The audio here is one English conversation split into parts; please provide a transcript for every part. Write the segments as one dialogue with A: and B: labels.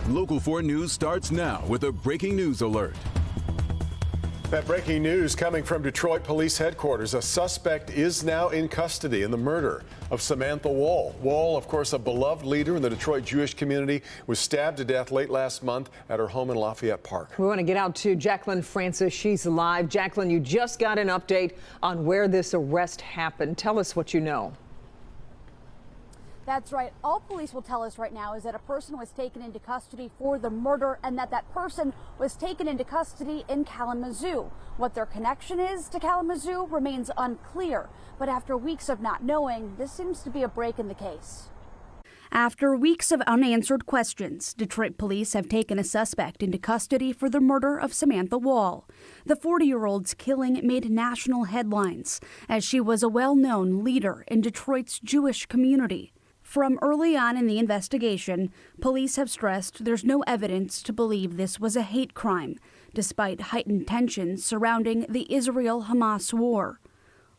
A: Local 4 News starts now with a breaking news alert.
B: That breaking news coming from Detroit Police Headquarters. A suspect is now in custody in the murder of Samantha Wall. Wall, of course, a beloved leader in the Detroit Jewish community, was stabbed to death late last month at her home in Lafayette Park.
C: We want to get out to Jacqueline Francis. She's live. Jacqueline, you just got an update on where this arrest happened. Tell us what you know.
D: That's right. All police will tell us right now is that a person was taken into custody for the murder and that person was taken into custody in Kalamazoo. What their connection is to Kalamazoo remains unclear. But after weeks of not knowing, this seems to be a break in the case.
E: After weeks of unanswered questions, Detroit police have taken a suspect into custody for the murder of Samantha Wall. The 40-year-old's killing made national headlines, as she was a well-known leader in Detroit's Jewish community. From early on in the investigation, police have stressed there's no evidence to believe this was a hate crime, despite heightened tensions surrounding the Israel-Hamas war.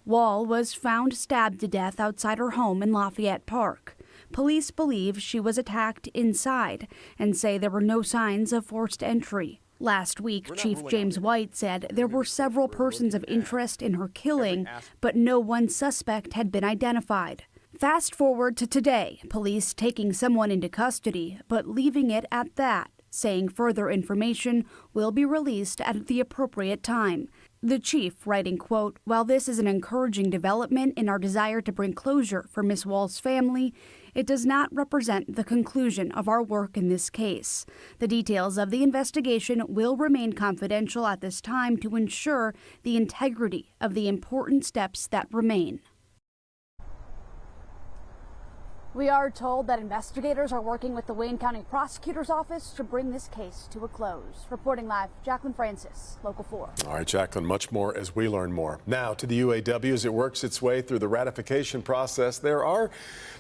E: Wall was found stabbed to death outside her home in Lafayette Park. Police believe she was attacked inside and say there were no signs of forced entry. Last week, Chief James White said there were several persons of interest in her killing, but no one suspect had been identified. Fast forward to today, police taking someone into custody, but leaving it at that, saying further information will be released at the appropriate time. The chief writing, quote, "While this is an encouraging development in our desire to bring closure for Miss Wall's family, it does not represent the conclusion of our work in this case. The details of the investigation will remain confidential at this time to ensure the integrity of the important steps that remain."
D: We are told that investigators are working with the Wayne County Prosecutor's Office to bring this case to a close. Reporting live, Jacqueline Francis, Local 4.
B: All right, Jacqueline, much more as we learn more. Now to the UAW as it works its way through the ratification process. There are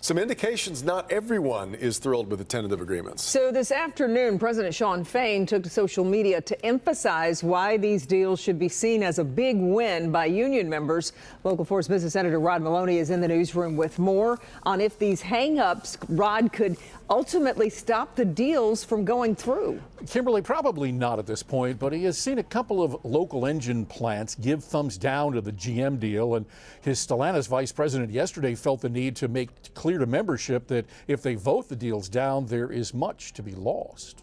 B: some indications not everyone is thrilled with the tentative agreements.
C: So this afternoon, President Shan Fain took to social media to emphasize why these deals should be seen as a big win by union members. Local 4's business editor Rod Maloney is in the newsroom with more on if these hang-ups, Rod, could ultimately stop the deals from going through.
F: Kimberly, probably not at this point, but he has seen a couple of local engine plants give thumbs down to the GM deal, and his Stellantis vice president yesterday felt the need to make clear to membership that if they vote the deals down, there is much to be lost.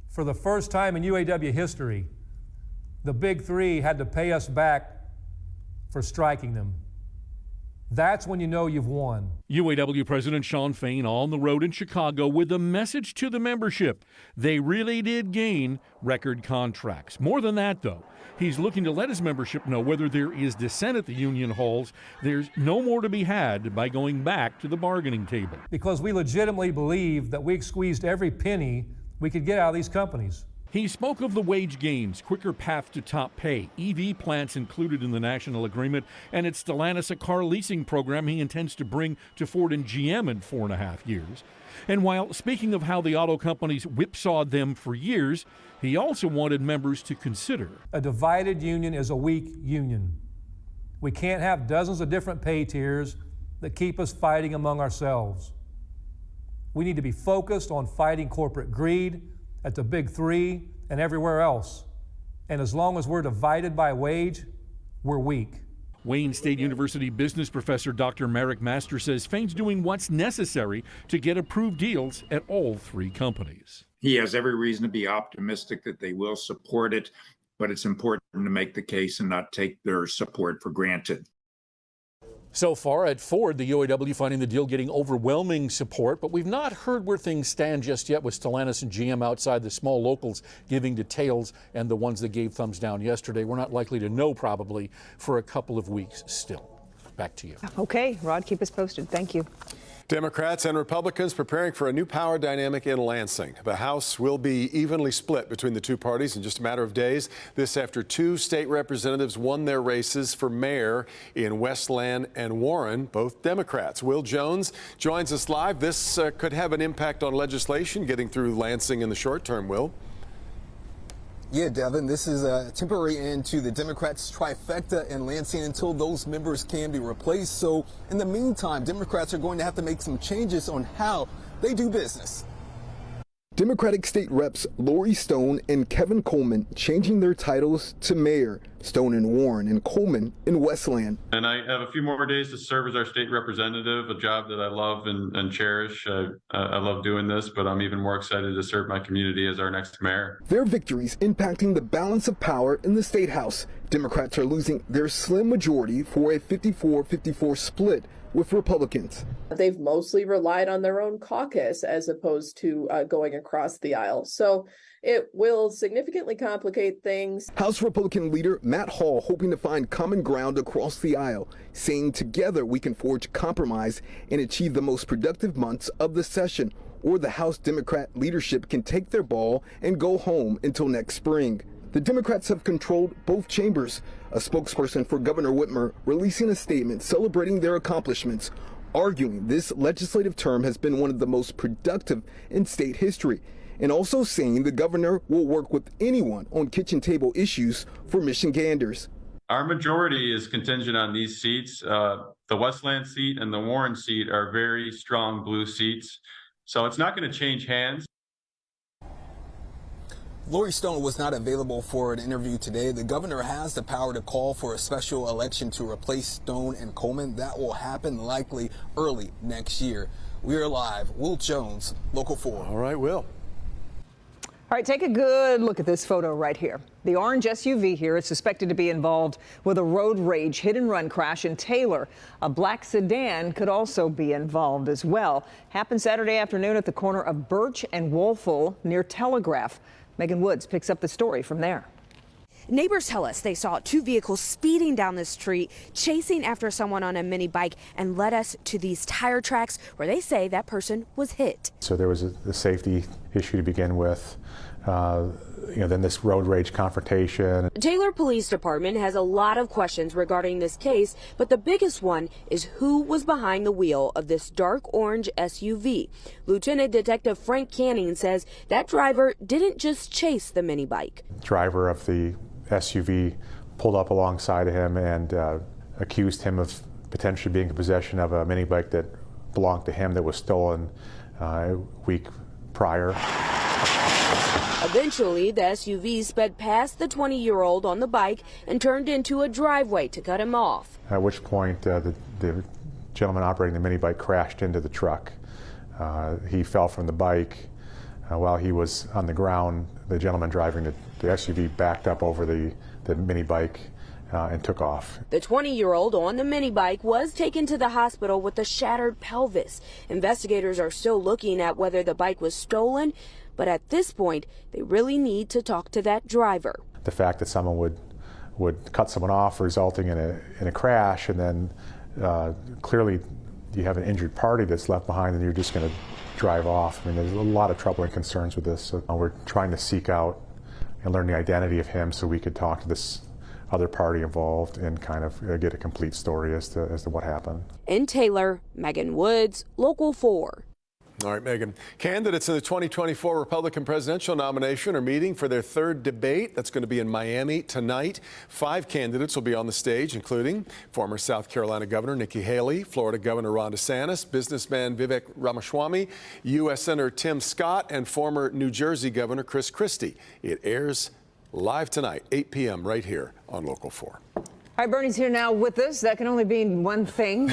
G: For the first time in UAW history, the Big Three had to pay us back for striking them. That's when you know you've won.
H: UAW President Shan Fain on the road in Chicago with a message to the membership. They really did gain record contracts. More than that, though, he's looking to let his membership know whether there is dissent at the union halls, there's no more to be had by going back to the bargaining table.
G: Because we legitimately believe that we squeezed every penny we could get out of these companies.
H: He spoke of the wage gains, quicker path to top pay, EV plants included in the national agreement, and its Stellantis a car leasing program he intends to bring to Ford and GM in 4.5 years. And while speaking of how the auto companies whipsawed them for years, he also wanted members to consider.
G: A divided union is a weak union. We can't have dozens of different pay tiers that keep us fighting among ourselves. We need to be focused on fighting corporate greed at the Big Three and everywhere else. And as long as we're divided by wage, we're weak.
H: Wayne State University business professor Dr. Merrick Master says Fain's doing what's necessary to get approved deals at all three companies.
I: He has every reason to be optimistic that they will support it, but it's important to make the case and not take their support for granted.
F: So far at Ford, the UAW finding the deal getting overwhelming support, but we've not heard where things stand just yet with Stellantis and GM outside, the small locals giving details and the ones that gave thumbs down yesterday. We're not likely to know probably for a couple of weeks still. Back to you.
C: Okay, Rod, keep us posted. Thank you.
B: Democrats and Republicans preparing for a new power dynamic in Lansing. The House will be evenly split between the two parties in just a matter of days. This after two state representatives won their races for mayor in Westland and Warren, both Democrats. Will Jones joins us live. This could have an impact on legislation getting through Lansing in the short term, Will.
J: Yeah, Devin, this is a temporary end to the Democrats' trifecta in Lansing until those members can be replaced. So in the meantime, Democrats are going to have to make some changes on how they do business. Democratic state reps Lori Stone and Kevin Coleman changing their titles to mayor. Stone in Warren and Coleman in Westland.
K: And I have a few more days to serve as our state representative, a job that I love and cherish. I love doing this, but I'm even more excited to serve my community as our next mayor.
J: Their victories impacting the balance of power in the state house. Democrats are losing their slim majority for a 54-54 split with Republicans.
L: They've mostly relied on their own caucus as opposed to going across the aisle. So it will significantly complicate things.
J: House Republican leader Matt Hall hoping to find common ground across the aisle, saying together we can forge compromise and achieve the most productive months of the session, or the House Democrat leadership can take their ball and go home until next spring. The Democrats have controlled both chambers. A spokesperson for Governor Whitmer releasing a statement celebrating their accomplishments, arguing this legislative term has been one of the most productive in state history, and also saying the governor will work with anyone on kitchen table issues for Michiganders.
K: Our majority is contingent on these seats. The Westland seat and the Warren seat are very strong blue seats, so it's not going to change hands.
J: Lori Stone was not available for an interview today. The governor has the power to call for a special election to replace Stone and Coleman. That will happen likely early next year. We are live. Will Jones, Local 4.
B: All right, Will.
C: All right, take a good look at this photo right here. The orange SUV here is suspected to be involved with a road rage hit-and-run crash in Taylor. A black sedan could also be involved as well. Happened Saturday afternoon at the corner of Birch and Woelfel near Telegraph. Megan Woods picks up the story from there.
M: Neighbors tell us they saw two vehicles speeding down the street, chasing after someone on a mini bike, and led us to these tire tracks where they say that person was hit.
N: So there was a safety issue to begin with. Then this road rage confrontation.
M: Taylor Police Department has a lot of questions regarding this case, but the biggest one is who was behind the wheel of this dark orange SUV. Lieutenant Detective Frank Canning says that driver didn't just chase the mini bike.
N: Driver of the SUV pulled up alongside of him and accused him of potentially being in possession of a mini bike that belonged to him that was stolen a week prior.
M: Eventually, the SUV sped past the 20-year-old on the bike and turned into a driveway to cut him off.
N: At which point, the gentleman operating the mini bike crashed into the truck. He fell from the bike. While he was on the ground, the gentleman driving the SUV backed up over the mini bike and took off.
M: The 20-year-old on the mini bike was taken to the hospital with a shattered pelvis. Investigators are still looking at whether the bike was stolen, but at this point, they really need to talk to that driver.
N: The fact that someone would cut someone off resulting in a crash, and then clearly you have an injured party that's left behind and you're just going to drive off. I mean, there's a lot of troubling concerns with this. So we're trying to seek out and learn the identity of him so we could talk to this other party involved and kind of get a complete story as to what happened.
M: In Taylor, Megan Woods, Local 4.
B: All right, Megan. Candidates in the 2024 Republican presidential nomination are meeting for their third debate. That's going to be in Miami tonight. 5 candidates will be on the stage, including former South Carolina Governor Nikki Haley, Florida Governor Ron DeSantis, businessman Vivek Ramaswamy, U.S. Senator Tim Scott, and former New Jersey Governor Chris Christie. It airs live tonight, 8 p.m. right here on Local 4.
C: All right, Bernie's here now with us. That can only mean one thing.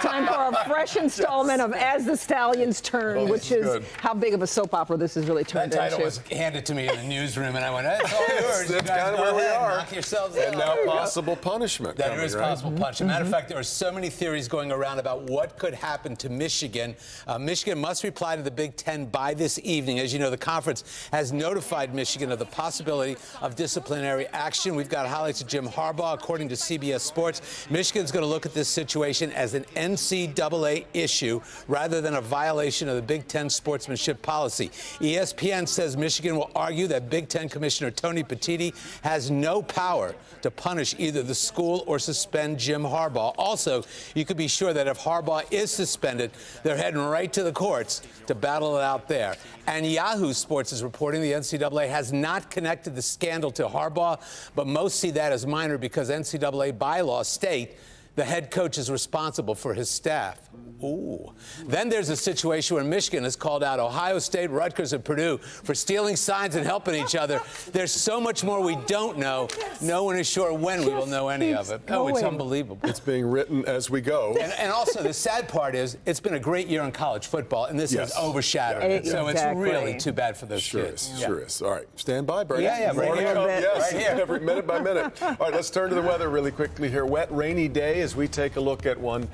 C: Time for our fresh installment of As the Stallions Turn, which is good. How big of a soap opera this has really turned into.
O: That title was handed to me in the newsroom, and I went, "That's all yours.
B: That's kind of where we are.
O: Knock yourselves
B: and
O: out."
B: now possible punishment.
O: There is possible punishment. Matter of fact, there are so many theories going around about what could happen to Michigan. Michigan must reply to the Big Ten by this evening. As you know, the conference has notified Michigan of the possibility of disciplinary action. We've got highlights of Jim Harbaugh. According to CBS Sports, Michigan's going to look at this situation as an NCAA issue rather than a violation of the Big Ten sportsmanship policy. ESPN says Michigan will argue that Big Ten Commissioner Tony Petitti has no power to punish either the school or suspend Jim Harbaugh. Also, you could be sure that if Harbaugh is suspended, they're heading right to the courts to battle it out there. And Yahoo Sports is reporting the NCAA has not connected the scandal to Harbaugh, but most see that as minor because NCAA bylaws state The head coach is responsible for his staff. Ooh. Then there's a situation where Michigan has called out Ohio State, Rutgers, and Purdue for stealing signs and helping each other. There's so much more we don't know. No one is sure when we will know any of it. Oh, it's unbelievable.
B: It's being written as we go.
O: And also, the sad part is it's been a great year in college football, and this has overshadowed it. So it's really too bad for those kids.
B: Sure is. All right, stand by, Bernie.
O: Yeah, right here.
B: Yes,
O: Right here.
B: every minute by minute. All right, let's turn to the weather really quickly here. Wet, rainy day as we take a look at one.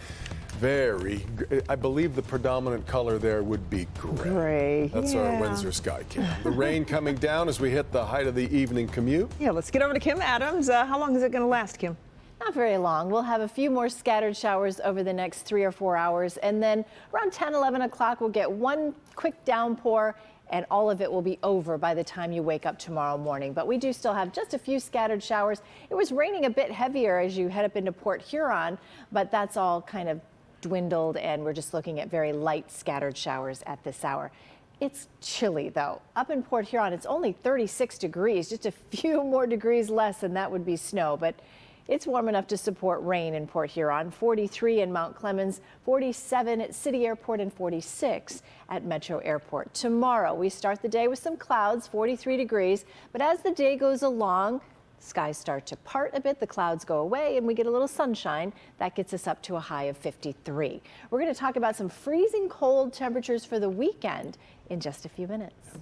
B: I believe the predominant color there would be gray. That's our Windsor sky cam. The rain coming down as we hit the height of the evening commute.
C: Yeah, let's get over to Kim Adams. How long is it going to last, Kim?
P: Not very long. We'll have a few more scattered showers over the next 3 or 4 hours. And then around 10, 11 o'clock, we'll get one quick downpour, and all of it will be over by the time you wake up tomorrow morning. But we do still have just a few scattered showers. It was raining a bit heavier as you head up into Port Huron, but that's all kind of dwindled, and we're just looking at very light scattered showers at this hour. It's chilly, though. Up in Port Huron, it's only 36 degrees, just a few more degrees less, and that would be snow. But it's warm enough to support rain in Port Huron. 43 in Mount Clemens, 47 at City Airport, and 46 at Metro Airport. Tomorrow, we start the day with some clouds, 43 degrees. But as the day goes along, skies start to part a bit, the clouds go away, and we get a little sunshine. That gets us up to a high of 53. We're going to talk about some freezing cold temperatures for the weekend in just a few minutes.